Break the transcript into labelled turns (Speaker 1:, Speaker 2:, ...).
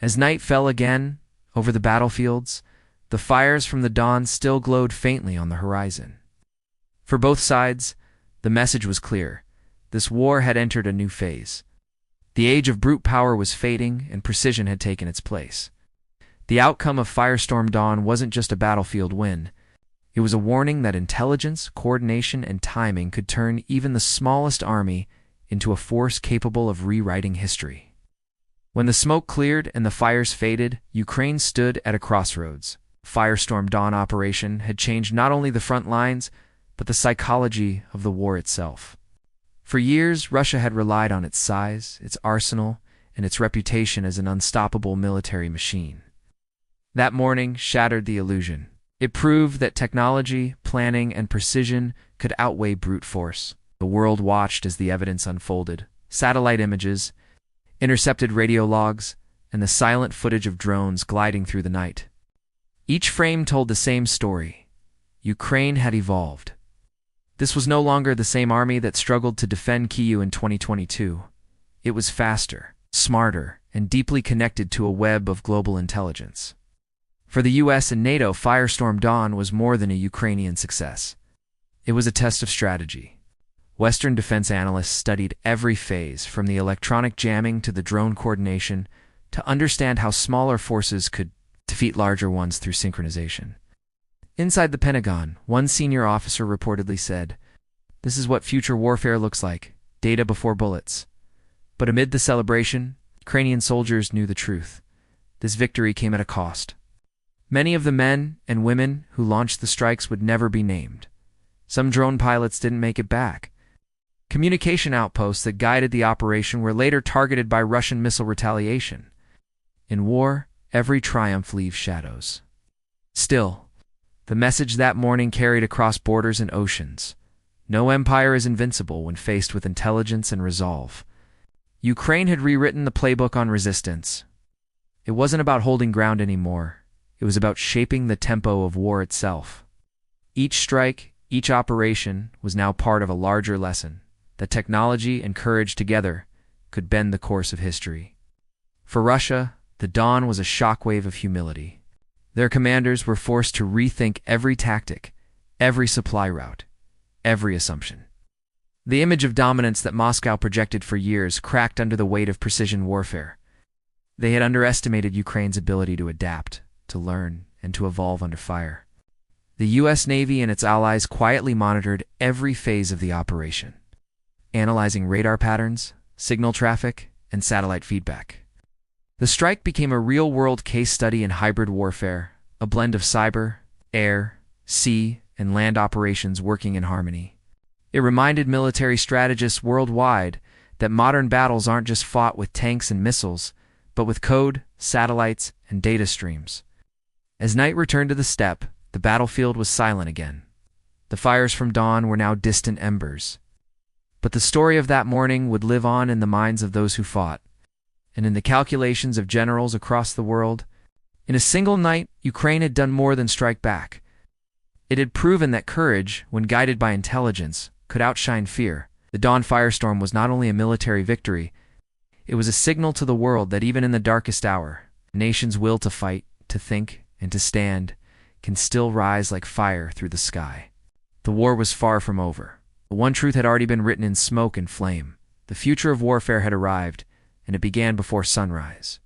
Speaker 1: As night fell again over the battlefields, the fires from the dawn still glowed faintly on the horizon. For both sides, the message was clear. This war had entered a new phase. The age of brute power was fading, and precision had taken its place. The outcome of Firestorm Dawn wasn't just a battlefield win. It was a warning that intelligence, coordination, and timing could turn even the smallest army into a force capable of rewriting history. When the smoke cleared and the fires faded, Ukraine stood at a crossroads. Firestorm Dawn operation had changed not only the front lines, but the psychology of the war itself. For years, Russia had relied on its size, its arsenal, and its reputation as an unstoppable military machine. That morning shattered the illusion. It proved that technology, planning, and precision could outweigh brute force. The world watched as the evidence unfolded. Satellite images, intercepted radio logs, and the silent footage of drones gliding through the night. Each frame told the same story. Ukraine had evolved. This was no longer the same army that struggled to defend Kyiv in 2022. It was faster, smarter, and deeply connected to a web of global intelligence. For the US and NATO, Firestorm Dawn was more than a Ukrainian success. It was a test of strategy. Western defense analysts studied every phase, from the electronic jamming to the drone coordination, to understand how smaller forces could defeat larger ones through synchronization. Inside the Pentagon, one senior officer reportedly said, "This is what future warfare looks like, data before bullets." But amid the celebration, Ukrainian soldiers knew the truth. This victory came at a cost. Many of the men and women who launched the strikes would never be named. Some drone pilots didn't make it back. Communication outposts that guided the operation were later targeted by Russian missile retaliation. In war, every triumph leaves shadows. Still, the message that morning carried across borders and oceans. No empire is invincible when faced with intelligence and resolve. Ukraine had rewritten the playbook on resistance. It wasn't about holding ground anymore. It was about shaping the tempo of war itself. Each strike, each operation, was now part of a larger lesson, that technology and courage together could bend the course of history. For Russia, the dawn was a shockwave of humility. Their commanders were forced to rethink every tactic, every supply route, every assumption. The image of dominance that Moscow projected for years cracked under the weight of precision warfare. They had underestimated Ukraine's ability to adapt, to learn, and to evolve under fire. The U.S. Navy and its allies quietly monitored every phase of the operation, analyzing radar patterns, signal traffic, and satellite feedback. The strike became a real-world case study in hybrid warfare, a blend of cyber, air, sea, and land operations working in harmony. It reminded military strategists worldwide that modern battles aren't just fought with tanks and missiles, but with code, satellites, and data streams. As night returned to the steppe, the battlefield was silent again. The fires from dawn were now distant embers. But the story of that morning would live on in the minds of those who fought, and in the calculations of generals across the world. In a single night, Ukraine had done more than strike back. It had proven that courage, when guided by intelligence, could outshine fear. The Dawn Firestorm was not only a military victory, it was a signal to the world that even in the darkest hour, a nation's will to fight, to think, and to stand can still rise like fire through the sky. The war was far from over. The one truth had already been written in smoke and flame. The future of warfare had arrived, and it began before sunrise.